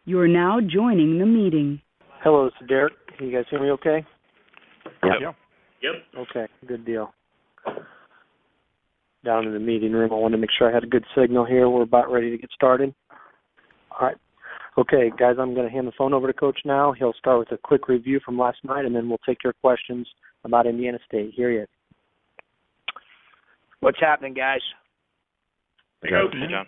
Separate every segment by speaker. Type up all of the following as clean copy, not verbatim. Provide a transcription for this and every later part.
Speaker 1: You're now joining the meeting.
Speaker 2: Hello, this is Derek. Can you guys hear me okay?
Speaker 3: Yep.
Speaker 2: Okay, good deal. Down in the meeting room, I wanted to make sure I had a good signal here. We're about ready to get started. All right. Okay, guys, I'm going to hand the phone over to Coach now. He'll start with a quick review from last night, and then we'll take your questions about Indiana State. Here he is.
Speaker 4: What's happening, guys?
Speaker 3: Hey, Coach. Hey, John.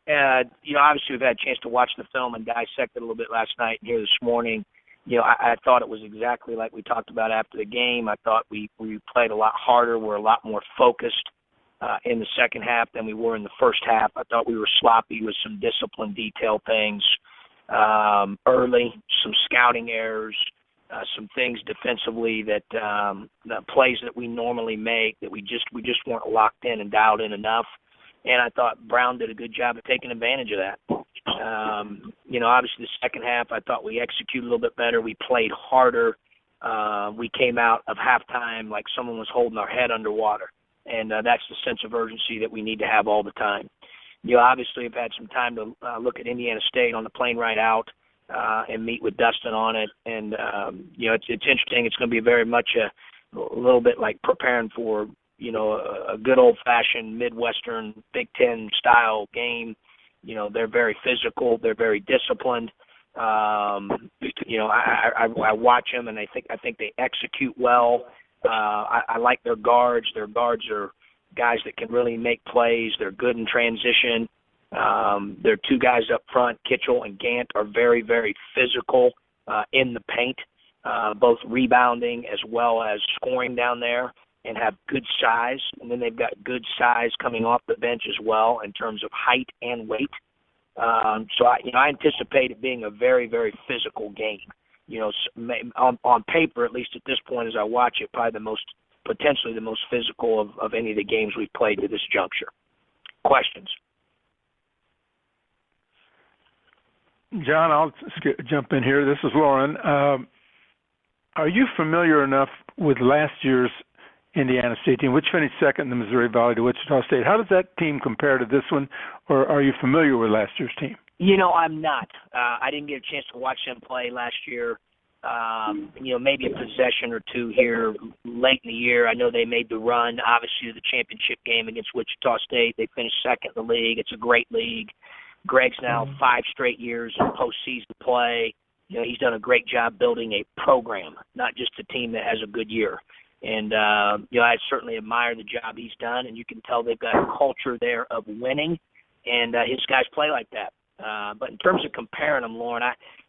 Speaker 4: Obviously we've had a chance to watch the film and dissect it a little bit last night and here this morning. I thought it was exactly like we talked about after the game. I thought we played a lot harder. We're a lot more focused in the second half than we were in the first half. I thought we were sloppy with some discipline detail things early, some scouting errors, some things defensively that the plays that we normally make that we just weren't locked in and dialed in enough. And I thought Brown did a good job of taking advantage of that. Obviously the second half, I thought we executed a little bit better. We played harder. We came out of halftime like someone was holding our head underwater. And that's the sense of urgency that we need to have all the time. Obviously I've had some time to look at Indiana State on the plane ride out and meet with Dustin on it. And, it's interesting. It's going to be very much a little bit like preparing for a good old-fashioned Midwestern Big Ten style game. They're very physical. They're very disciplined. I watch them, and I think they execute well. I like their guards. Their guards are guys that can really make plays. They're good in transition. Their two guys up front, Kitchell and Gant, are very, very physical in the paint, both rebounding as well as scoring down there, and have good size, and then they've got good size coming off the bench as well in terms of height and weight. So I anticipate it being a very, very physical game. On paper, at least at this point as I watch it, probably potentially the most physical of any of the games we've played to this juncture. Questions?
Speaker 3: John, I'll jump in here. This is Lauren. Are you familiar enough with last year's Indiana State team, which finished second in the Missouri Valley to Wichita State? How does that team compare to this one, or are you familiar with last year's team?
Speaker 4: I'm not. I didn't get a chance to watch them play last year. Maybe a possession or two here late in the year. I know they made the run, obviously, to the championship game against Wichita State. They finished second in the league. It's a great league. Greg's now 5 straight years in postseason play. He's done a great job building a program, not just a team that has a good year. And, I certainly admire the job he's done, and you can tell they've got a culture there of winning, and his guys play like that. But in terms of comparing them, Lauren,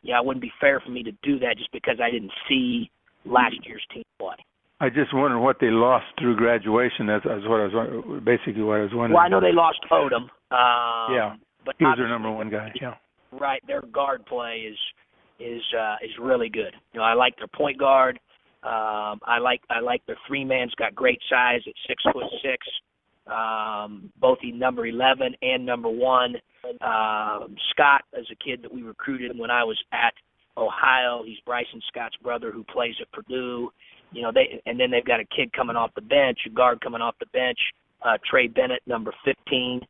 Speaker 4: it wouldn't be fair for me to do that just because I didn't see last year's team play.
Speaker 3: I just wondered what they lost through graduation. That's what I was basically what I was wondering.
Speaker 4: Well, I know they lost Odom.
Speaker 3: But he was their number one guy. Yeah.
Speaker 4: Right, their guard play is really good. I like their point guard. I like their three-man's got great size at 6'6". Both he's number 11 and number 1. Scott is a kid that we recruited when I was at Ohio. He's Bryson Scott's brother who plays at Purdue. And then they've got a kid coming off the bench, a guard coming off the bench, Trey Bennett, number 15,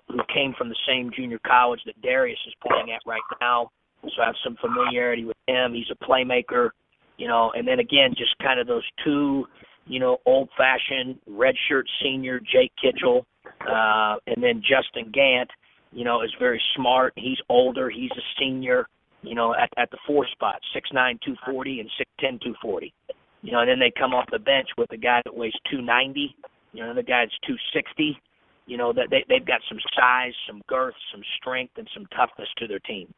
Speaker 4: who came from the same junior college that Darius is playing at right now. So I have some familiarity with him. He's a playmaker. And then again, just kind of those two, old-fashioned redshirt senior Jake Kitchell, and then Justin Gant, is very smart. He's older. He's a senior, at the 4 spot, 6'9", 240, and 6'10", 240. And then they come off the bench with a guy that weighs 290, the guy that's 260. That they've got some size, some girth, some strength, and some toughness to their team.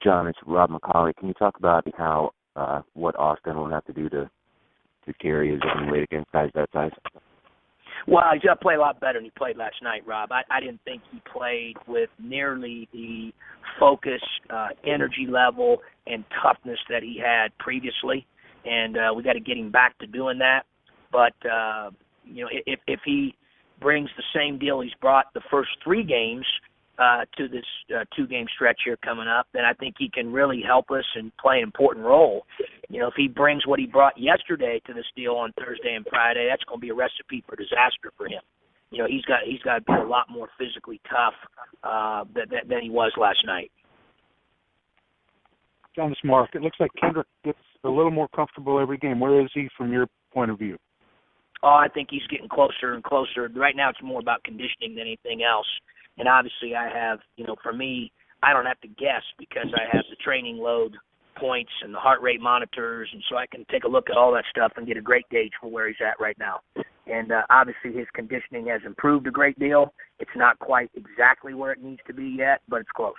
Speaker 5: John, it's Rob McCauley. Can you talk about how what Austin will have to do to carry his own weight against guys that size?
Speaker 4: Well, he's got to play a lot better than he played last night, Rob. I didn't think he played with nearly the focus, energy level, and toughness that he had previously, and we got to get him back to doing that. But if he brings the same deal he's brought the first 3 games to this 2-game stretch here coming up, then I think he can really help us and play an important role. If he brings what he brought yesterday to this deal on Thursday and Friday, that's going to be a recipe for disaster for him. He's got to be a lot more physically tough than he was last night.
Speaker 6: on this mark, it looks like Kendrick gets a little more comfortable every game. Where is he from your point of view?
Speaker 4: Oh, I think he's getting closer and closer. Right now it's more about conditioning than anything else. And obviously I have, for me, I don't have to guess because I have the training load points and the heart rate monitors, and so I can take a look at all that stuff and get a great gauge for where he's at right now. And obviously his conditioning has improved a great deal. It's not quite exactly where it needs to be yet, but it's close.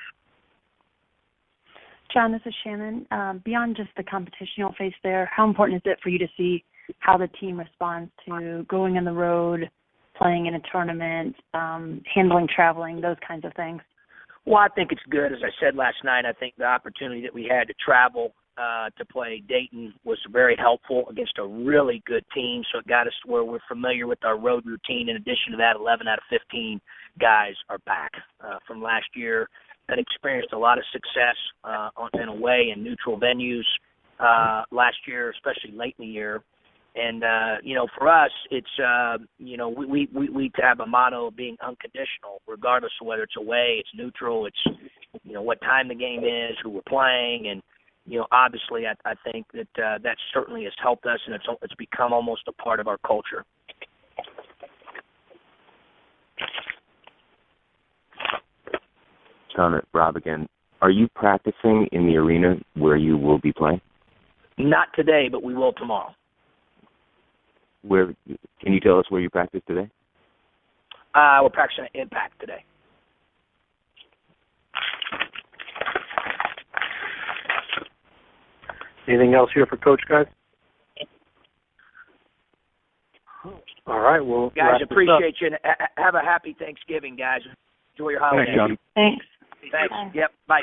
Speaker 7: John, this is Shannon. Beyond just the competition you'll face there, how important is it for you to see how the team responds to going on the road, playing in a tournament, handling traveling, those kinds of things?
Speaker 4: Well, I think it's good. As I said last night, I think the opportunity that we had to travel to play Dayton was very helpful against a really good team, so it got us to where we're familiar with our road routine. In addition to that, 11 out of 15 guys are back from last year that experienced a lot of success in away and neutral venues last year, especially late in the year. And, for us, it's, we have a motto of being unconditional, regardless of whether it's away, it's neutral, it's, what time the game is, who we're playing. And, obviously I think that certainly has helped us, and it's become almost a part of our culture.
Speaker 5: John, Rob again. Are you practicing in the arena where you will be playing?
Speaker 4: Not today, but we will tomorrow.
Speaker 5: Where can you tell us where you practice today?
Speaker 4: We're practicing at Impact today.
Speaker 2: Anything else here for Coach, guys? All right, well,
Speaker 4: guys, appreciate you, and have a happy Thanksgiving, guys. Enjoy your holiday.
Speaker 3: Thanks, John.
Speaker 7: Thanks.
Speaker 4: Thanks. Yep. Bye.